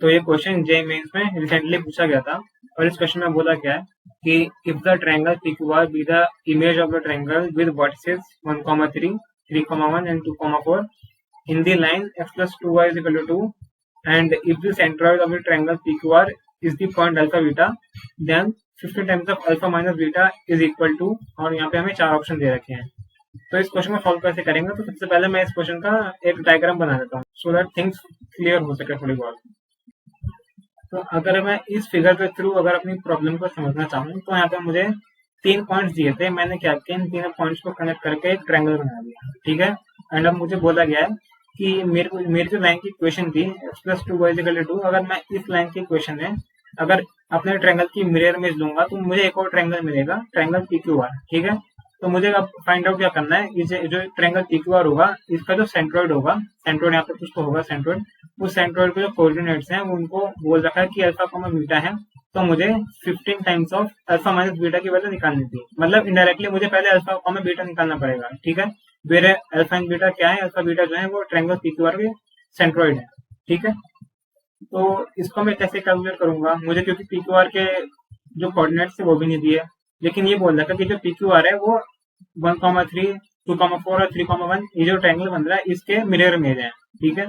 तो ये क्वेश्चन जे मेंस में रिसेंटली पूछा गया था और इस क्वेश्चन में बोला गया है कि if the triangle PQR be the image of the triangle with vertices 1,3, 3,1 and 2,4 in the line x plus 2y is equal to 2 and if the centroid of the triangle PQR is the point alpha beta then 50 times of alpha minus beta is equal to, और यहाँ पे हमें 4 option दे रखे हैं। तो इस question को solve कैसे करेंगे, तो सबसे पहले मैं इस क्वेश्चन का एक डायग्राम बना देता हूँ सो दैट थिंग्स क्लियर हो सके थोड़ी बहुत। तो अगर मैं इस फिगर के थ्रू अगर अपनी प्रॉब्लम को समझना चाहूँ तो यहाँ पे मुझे 3 पॉइंट्स दिए थे, मैंने क्या किया इन तीनों पॉइंट्स को कनेक्ट करके एक ट्रायंगल बना दिया, ठीक है। एंड अब मुझे बोला गया है कि मेरी जो लाइन की इक्वेशन थी x plus 2y is equal to 2, अगर मैं इस लाइन की इक्वेशन में अगर अपने ट्रायंगल की मिरर इमेज लूंगा तो मुझे एक और ट्रायंगल मिलेगा, ट्रायंगल PQR, ठीक है। तो मुझे अब फाइंड आउट क्या करना है, इसे जो ट्रायंगल PQR होगा इसका जो सेंट्रोइड होगा, सेंट्रोइड यहाँ पे कुछ तो होगा सेंट्रोइड, उस सेंट्रोइड के जो कोऑर्डिनेट्स हैं उनको बोल रखा है कि अल्फा कॉमा बीटा है, तो मुझे 15 times of alpha minus beta की वैल्यू निकालनी थी। मतलब इनडायरेक्टली मुझे पहले अल्फा कॉमा बीटा निकालना पड़ेगा, ठीक है। मेरे अल्फा एंड बीटा क्या है, अल्फा बीटा जो है वो ट्रायंगल PQR के सेंट्रोइड है, ठीक है। तो इसको मैं कैसे कैलकुलेट करूंगा, मुझे क्योंकि PQR के जो कोऑर्डिनेट्स थे वो भी नहीं दिए, लेकिन ये बोल रखा है कि जो PQR है वो 1,3, 2,4 और 3,1 ये जो ट्रायंगल बन रहा है इसके मिरर इमेज है, ठीक है।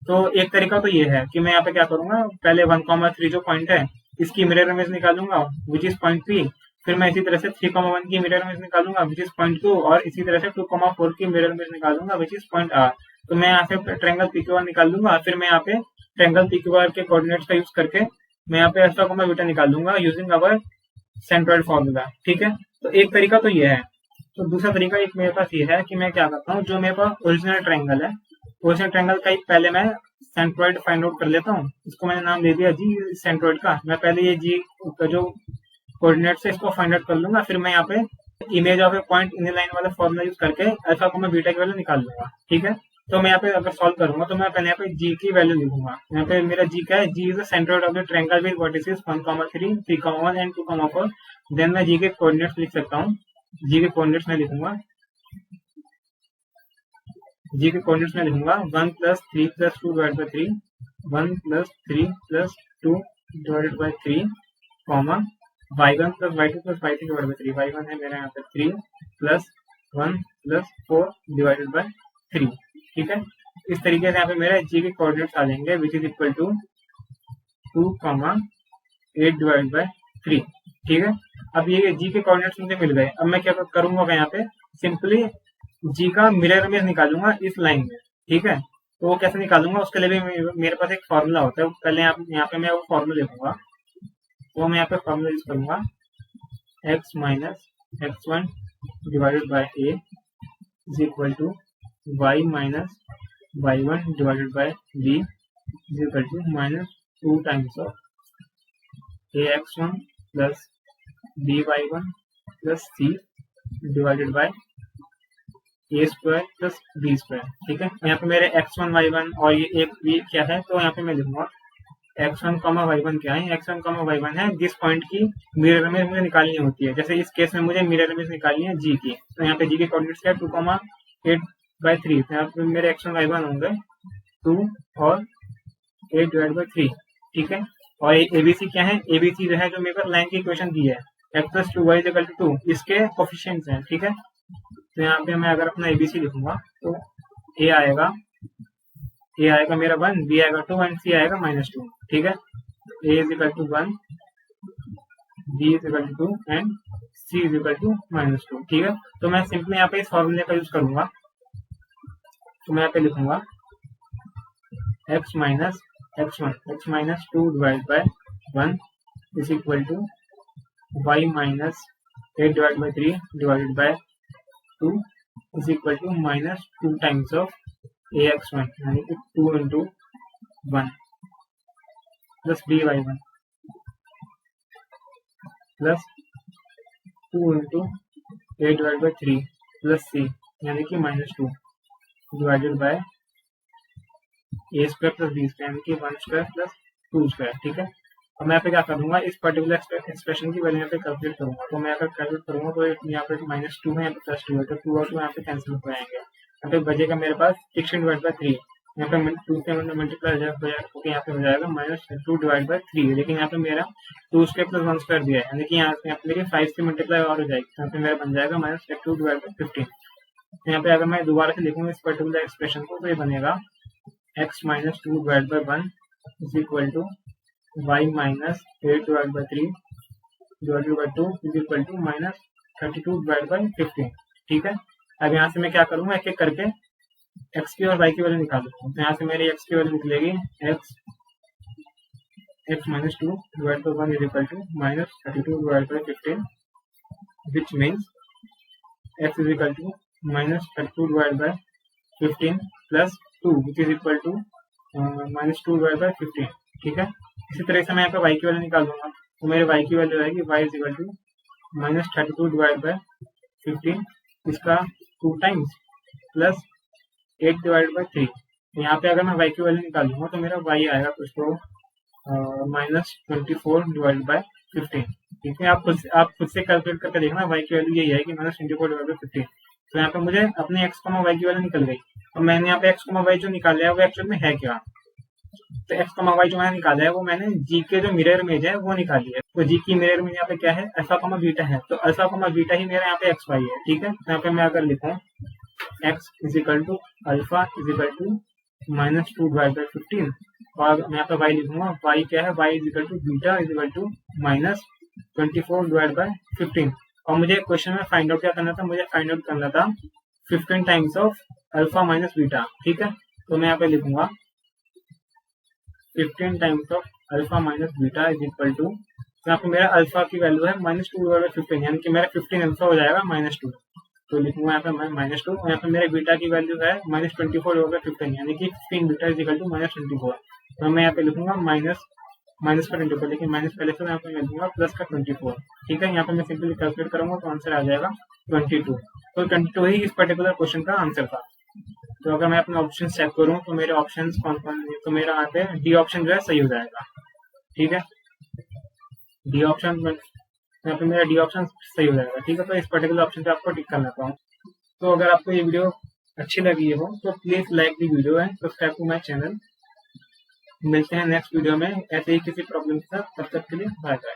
तो एक तरीका तो ये है कि मैं यहाँ पे क्या करूंगा, पहले 1,3 जो पॉइंट है इसकी मिरर इमेज निकालूंगा विच इज पॉइंट P, फिर मैं इसी तरह से 3,1 की मिरर इमेज निकालूंगा विच इज पॉइंट Q, और इसी तरह से 2,4 की मिरर इमेज निकालूंगा विच इज पॉइंट R। तो मैं यहाँ से ट्रायंगल PQR निकाल लूंगा, फिर मैं यहाँ पे ट्रायंगल PQR के कोऑर्डिनेट्स का यूज करके मैं यहाँ पे अल्फा कॉमा बीटा निकाल लूंगा यूजिंग अवर सेंट्रोइड फॉर्मूला, ठीक है। तो एक तरीका तो ये है। तो दूसरा तरीका एक मेरे पास ये है कि मैं क्या करता हूँ, जो मेरे पास ओरिजिनल ट्रायंगल है, ओरिजिनल ट्रायंगल का एक पहले मैं सेंट्रोइड फाइंड आउट कर लेता हूँ, इसको मैंने नाम दे दिया जी सेंट्रोइड का। मैं पहले ये जी का जो कोऑर्डिनेट्स है इसको फाइंड आउट कर लूंगा, फिर मैं यहाँ पे image of A point in line वाला फॉर्मूला यूज करके अल्फा कॉमा बीटा की वैल्यू निकाल लूंगा, ठीक है। तो मैं यहाँ पे अगर सॉल्व करूंगा तो मैं पहले यहाँ पे जी की वैल्यू लिखूंगा। यहाँ पे मेरा जी क्या है, G is the centroid of the triangle with vertices 1,3, 3,1 and 2,4। Then मैं जी के कोऑर्डिनेट्स लिख सकता हूँ, जी के कोऑर्डिनेट्स में लिखूंगा, जी के कोऑर्डिनेट्स में लिखूंगा 1 + 3 + 2 divide by 3, 1 + 3 + 2 divided bye 3, comma y1 + y2 + y3 divided by 3, y1 है मेरा यहाँ पे 3 + 1 + 4 डिवाइडेड बाय 3, ठीक है। इस तरीके से यहाँ पे मेरे जी के कोऑर्डिनेट्स आ जाएंगे which is equal to 2, 8 divide by 3, ठीक है। अब ये जी के कोऑर्डिनेट्स मुझे मिल गए, अब मैं क्या करूंगा, यहाँ पे सिंपली जी का मिरर इमेज निकालूंगा इस लाइन में, ठीक है। तो वो कैसे निकालूंगा, उसके लिए भी मेरे पास एक फॉर्मूला होता है, पहले यहाँ पे मैं वो फॉर्मूला लिखूंगा। तो मैं यहाँ पे फॉर्मूला यूज करूंगा x - x1 divided by a is equal to y - y1 divided by b is equal to -2 times of ax1 plus by1 plus c divided by a square plus b square, ठीक है। यहाँ पे मेरे x1 y1 और ये एक b क्या है, तो यहाँ पे मैं लिखूंगा x1, y1 क्या है, x1, y1 है जिस पॉइंट की मिरर इमेज मुझे निकालनी होती है। जैसे इस केस में मुझे मिरर इमेज निकालनी है जी की, तो यहाँ पे जी के कोऑर्डिनेट्स क्या है 2,8/3, यहाँ पे मेरे x1 y1 होंगे 2 और 8 डिवाइड बाय 3, ठीक है। और एबीसी क्या है, एबीसी जो है जो मेरे पास लाइन की इक्वेशन दी है x + 2y = 2, इसके कोफिशिएंट्स हैं, ठीक है। तो यहाँ पे मैं अगर अपना एबीसी लिखूंगा तो ए आएगा मेरा 1, बी आएगा 2 एंड सी आएगा -2, ठीक है। A is equal to 1, b is equal to 2 and c is equal to -2, ठीक है। तो मैं सिंपली यहाँ पे इस फॉर्मूले का यूज करूंगा, तो मैं यहाँ पे लिखूंगा x - x1 x - 2 divide by 1 is equal to y - 8 divide by 3 divided by 2 is equal to -2 times of ax1 यानी कि 2 × 1 plus by1 plus 2 × 8 divide by 3 plus c यानी कि -2 divided by a square plus b square यानी कि 1 square plus 2 square, ठीक है। अब मैं यहाँ पे क्या करूंगा, इस पर्टिकुलर एक्सप्रेशन की वैल्यू यहाँ पे कैलकुलेट करूंगा। तो मैं अगर कैलकुलेट करूंगा तो यहाँ पे -2 है, यहाँ पे +2 है, तो 2 और 2 यहाँ पे कैंसिल हो जाएंगे। यहाँ पे बचेगा मेरे पास 16 डिवाइड बाय 3, यहाँ पे 2 से मल्टीप्लाई हो जाएगा, यहाँ पे हो जाएगा -2/3, लेकिन यहाँ पे मेरा 2 स्क्वायर प्लस 1 स्क्वायर दिया है, यानी कि यहाँ पे देखिए 5 से मल्टीप्लाई और हो जाएगी, यहाँ पे मेरा बन जाएगा -2/15। यहाँ पे अगर मैं दोबारा से लिखूंगा इस पर्टिकुलर एक्सप्रेशन को, तो ये बनेगा x - 2/1 is equal to y - 8/3 divided by 2 is equal to -32/15। ठीक है, अब यहाँ से मैं क्या करूंगा, एक एक करके x की और y की वैल्यू निकालूंगा। तो यहाँ से मेरी x की वैल्यू निकलेगी x - 2/1 is equal to -32/15, which means x is equal to -32/15 plus 2 which is equal to -2/15। ठीक है, इसी तरह से मैं यहाँ पे y की वैल्यू निकाल दूंगा, तो मेरे y की वैल्यू आएगी y इज इक्वल टू -32/15, इसका 2 टाइम्स प्लस 8/3। यहाँ पे अगर मैं y की वैल्यू निकालूंगा तो मेरा y आएगा कुछ तो -24/15। ठीक है, आप खुद से कैलकुलेट करके देखना, y की वैल्यू यही है कि -24/15। तो यहाँ पे मुझे अपने x, y की वैल्यू निकल गई, और मैंने यहाँ पे x, y जो निकाला है वो एक्चुअल में है क्या। तो x, y जो मैंने निकाला है वो मैंने g के जो मिरर इमेज है वो निकाली है। तो g की मिरर इमेज यहाँ पे क्या है, अल्फा, बीटा है, तो अल्फा, बीटा ही मेरा यहाँ पे x, y है। ठीक है, यहाँ पे मैं अगर लिखूँ x is equal to alpha is equal to -2/15, और मैं यहाँ पे y लिखूंगा, y क्या है, y is equal to beta is equal to -24/15। और मुझे क्वेश्चन में फाइंड आउट क्या करना था, मुझे फाइंड आउट करना था 15 times of alpha minus beta. ठीक है, तो मैं यहाँ पे लिखूंगा 15 times of alpha minus beta is equal to, यहाँ पे मेरा अल्फा की वैल्यू है -2/15, यानी कि मेरा 15 अल्फा हो जाएगा -2। तो लिखूंगा यहाँ पे -2, और यहाँ पे मेरे बीटा की वैल्यू है -24/15, यानी कि 15 बीटा इज इक्वल टू -24। तो मैं यहाँ पे लिखूंगा माइनस का 24, लेकिन माइनस पहले से यहाँ पे मैं लिखूंगा प्लस का 24। ठीक है, यहाँ पे मैं सिंपली कैलकुलेट करूंगा तो आंसर आ जाएगा 22। तो 22 ही इस पर्टिकुलर क्वेश्चन का आंसर था। तो अगर मैं अपने ऑप्शन चेक करूं तो मेरे ऑप्शन कौन कौन है, तो मेरा यहाँ पे डी ऑप्शन जो है सही हो जाएगा। ठीक है, डी ऑप्शन, यहाँ पे मेरा डी ऑप्शन सही हो जाएगा। ठीक है, तो इस पर्टिकुलर ऑप्शन पे आपको टिक करना था। तो अगर आपको ये वीडियो अच्छी लगी हो तो please like the video and subscribe to my channel. मिलते हैं नेक्स्ट वीडियो में ऐसे ही किसी प्रॉब्लम के साथ, तब तक के लिए बाय बाय।